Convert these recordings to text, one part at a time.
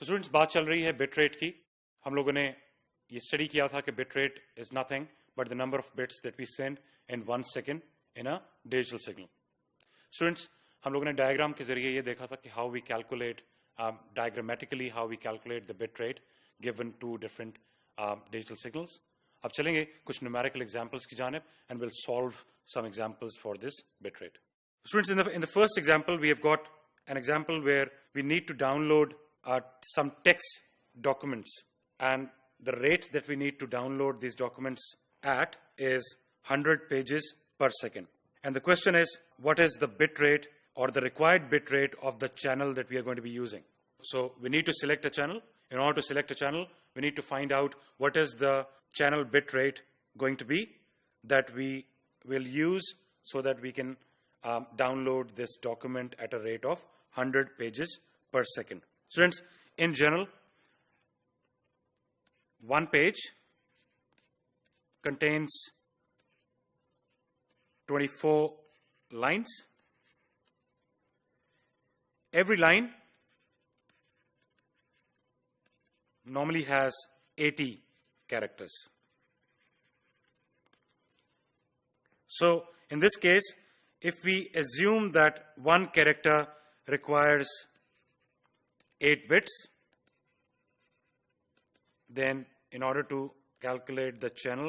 तो स्टूडेंट्स बात चल रही है बिट रेट की। हम लोगों ने ये स्टडी किया था कि bit rate is nothing but the number of bits that we send in 1 second in a digital signal. Students हम लोगों ने डायग्राम के जरिए ये देखा था कि how we calculate diagrammatically how we calculate the bit rate given two different digital signals. अब चलेंगे कुछ न्यूमेरिकल एग्जांपल्स की जानिब and will solve some examples for this bit rate. Students, in the first example, we have got an example where we need to download some text documents, and the rate that we need to download these documents at is 100 pages per second. And the question is, what is the bit rate or the required bit rate of the channel that we are going to be using? So we need to select a channel. In order to select a channel, we need to find out what is the channel bit rate going to be that we will use so that we can download this document at a rate of 100 pages per second. Students, in general, one page contains 24 lines. Every line normally has 80 characters. So, in this case, if we assume that one character requires 8 bits, then in order to calculate the channel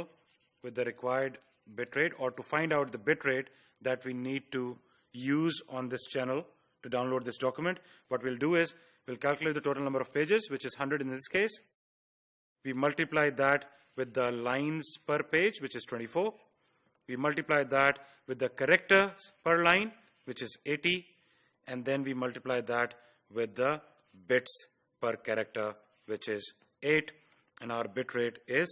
with the required bit rate, or to find out the bit rate that we need to use on this channel to download this document, what we'll do is we'll calculate the total number of pages, which is 100 in this case. We multiply that with the lines per page, which is 24. We multiply that with the characters per line, which is 80, and then we multiply that with the bits per character, which is 8, and our bit rate is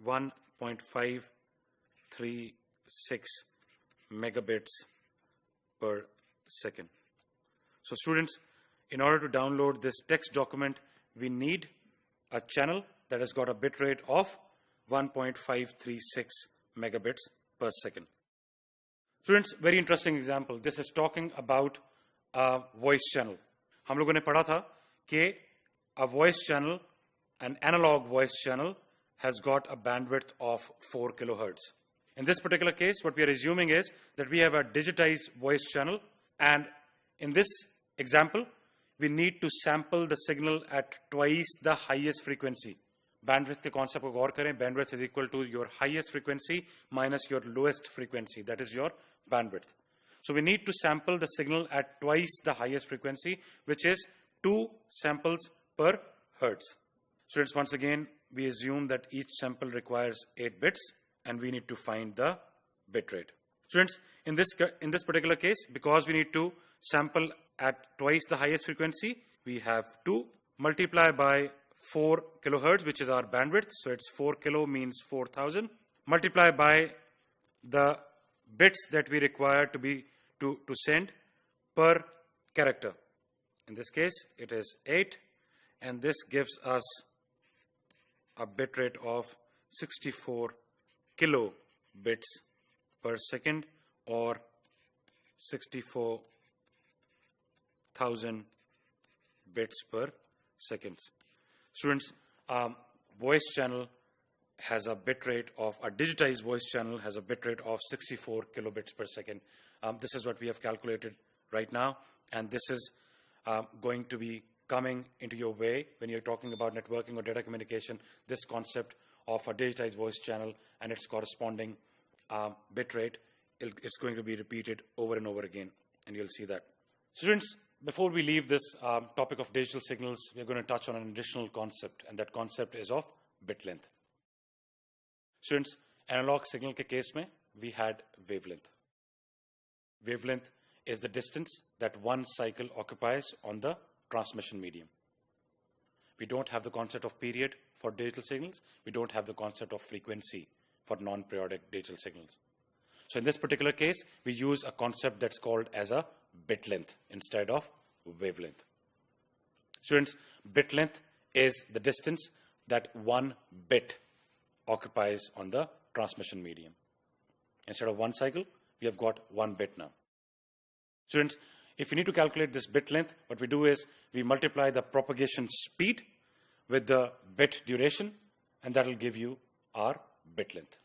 1.536 megabits per second. So students, in order to download this text document, we need a channel that has got a bit rate of 1.536 megabits per second. Students, very interesting example. This is talking about a voice channel. हम लोगों ने पढ़ा था कि a voice channel, an analog voice channel, has got a bandwidth of 4 kilohertz. In this particular case, what we are assuming is that we have a digitized voice channel, and in this example, we need to sample the signal at twice the highest frequency. Bandwidth के concept को गौर करें. Bandwidth is equal to your highest frequency minus your lowest frequency. That is your bandwidth. So we need to sample the signal at twice the highest frequency, which is 2 samples per hertz. Students, once again, we assume that each sample requires 8 bits, and we need to find the bit rate. Students, in this particular case, because we need to sample at twice the highest frequency, we have to multiply by 4 kilohertz, which is our bandwidth. So it's 4 kilo means 4000. Multiply by the bits that we require to send per character. In this case, it is 8, and this gives us a bit rate of 64 kilobits per second, or 64,000 bits per second. Students, voice channel has a bit rate of, a digitized voice channel has a bit rate of 64 kilobits per second. This is what we have calculated right now, and this is going to be coming into your way when you're talking about networking or data communication. This concept of a digitized voice channel and its corresponding bit rate, it's going to be repeated over and over again, and you'll see that. Students, before we leave this topic of digital signals, we're going to touch on an additional concept, and that concept is of bit length. Students, analog signal ke case mein, we had wavelength. Wavelength is the distance that one cycle occupies on the transmission medium. We don't have the concept of period for digital signals. We don't have the concept of frequency for non-periodic digital signals. So in this particular case, we use a concept that's called as a bit length instead of wavelength. Students, bit length is the distance that one bit occupies on the transmission medium. Instead of one cycle, we have got one bit now. Students, If you need to calculate this bit length, what we do is we multiply the propagation speed with the bit duration, and that will give you our bit length.